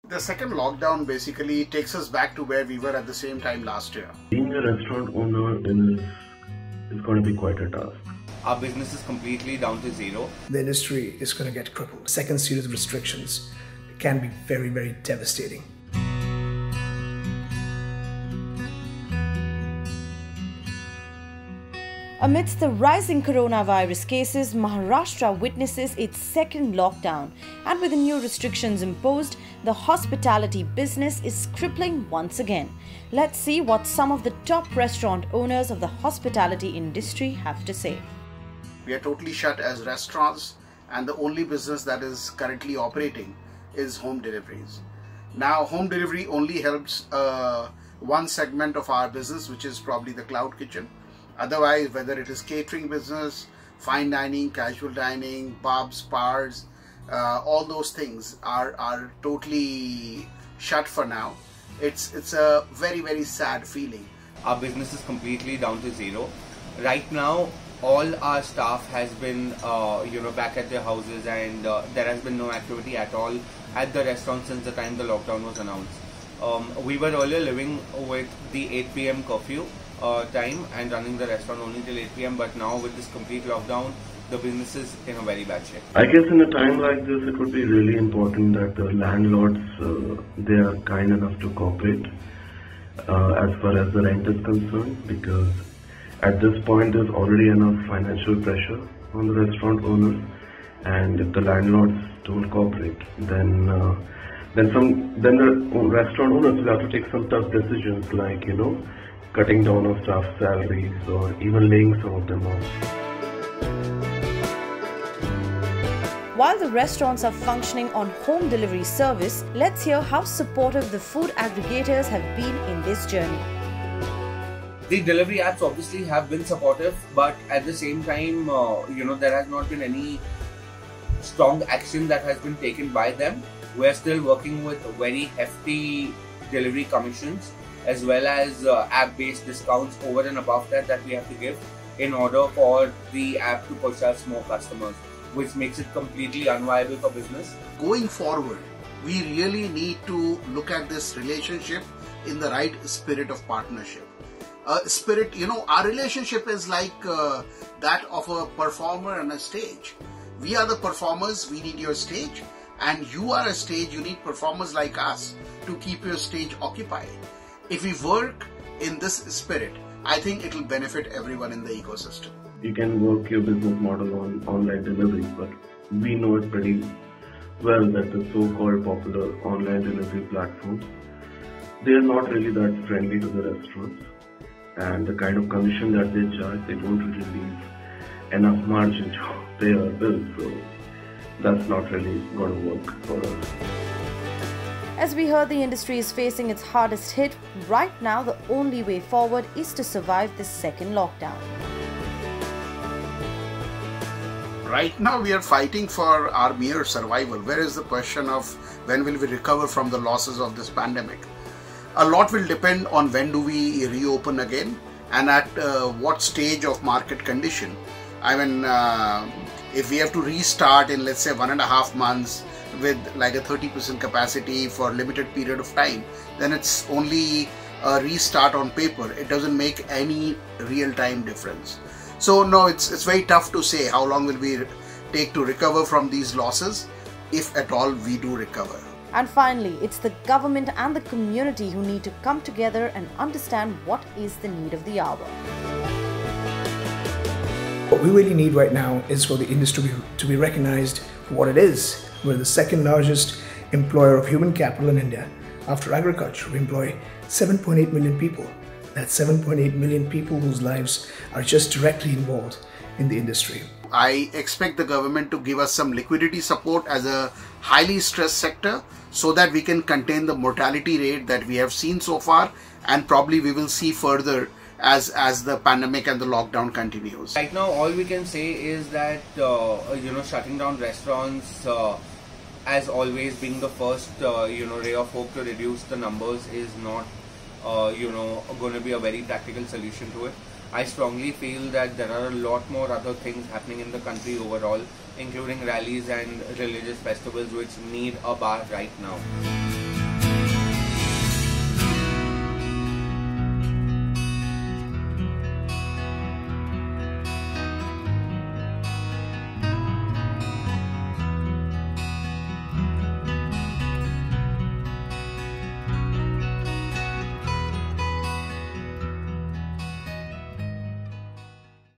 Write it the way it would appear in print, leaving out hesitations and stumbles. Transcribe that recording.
The second lockdown basically takes us back to where we were at the same time last year. Being a restaurant owner is going to be quite a task. Our business is completely down to zero. The industry is going to get crippled. Second series of restrictions can be very, very devastating. Amidst the rising coronavirus cases, Maharashtra witnesses its second lockdown, and with the new restrictions imposed, the hospitality business is crippling once again. Let's see what some of the top restaurant owners of the hospitality industry have to say. We are totally shut as restaurants, and the only business that is currently operating is home deliveries. Now, home delivery only helps one segment of our business, which is probably the cloud kitchen. Otherwise, whether it is catering business, fine dining, casual dining, pubs, bars, all those things are totally shut for now. It's a very, very sad feeling. Our business is completely down to zero. Right now, all our staff has been back at their houses, and there has been no activity at all at the restaurant since the time the lockdown was announced. We were earlier living with the 8 p.m. curfew time and running the restaurant only till 8 p.m. but now with this complete lockdown, the business is in a very bad shape. I guess in a time like this, it would be really important that the landlords, they are kind enough to cooperate as far as the rent is concerned, because at this point there's already enough financial pressure on the restaurant owners, and if the landlords don't cooperate, then the restaurant owners will have to take some tough decisions, like cutting down on staff salaries or even laying some of them off. While the restaurants are functioning on home delivery service, let's hear how supportive the food aggregators have been in this journey. The delivery apps obviously have been supportive, but at the same time, there has not been any strong action that has been taken by them. We are still working with very hefty delivery commissions, as well as app-based discounts over and above that we have to give in order for the app to push us more customers, which makes it completely unviable for business. Going forward, we really need to look at this relationship in the right spirit of partnership. Our relationship is like that of a performer on a stage. We are the performers, we need your stage, and you are a stage, you need performers like us to keep your stage occupied. If we work in this spirit, I think it will benefit everyone in the ecosystem. You can work your business model on online delivery, but we know it pretty well that the so-called popular online delivery platforms, they are not really that friendly to the restaurants, and the kind of commission that they charge, they don't really leave enough margin to pay our bills, so that's not really going to work for us. As we heard, the industry is facing its hardest hit. Right now, the only way forward is to survive this second lockdown. Right now, we are fighting for our mere survival. Where is the question of when will we recover from the losses of this pandemic? A lot will depend on when do we reopen again and at what stage of market condition. I mean, if we have to restart in, let's say, 1.5 months, with like a 30% capacity for a limited period of time, then it's only a restart on paper. It doesn't make any real-time difference. So no, it's very tough to say how long will we take to recover from these losses, if at all we do recover. And finally, it's the government and the community who need to come together and understand what is the need of the hour. What we really need right now is for the industry to be recognized for what it is. We're the second largest employer of human capital in India. After agriculture, we employ 7.8 million people. That's 7.8 million people whose lives are just directly involved in the industry. I expect the government to give us some liquidity support as a highly stressed sector so that we can contain the mortality rate that we have seen so far, and probably we will see further as the pandemic and the lockdown continues. Right now, all we can say is that shutting down restaurants, as always, being the first ray of hope to reduce the numbers is not going to be a very practical solution to it. I strongly feel that there are a lot more other things happening in the country overall, including rallies and religious festivals, which need a bar right now.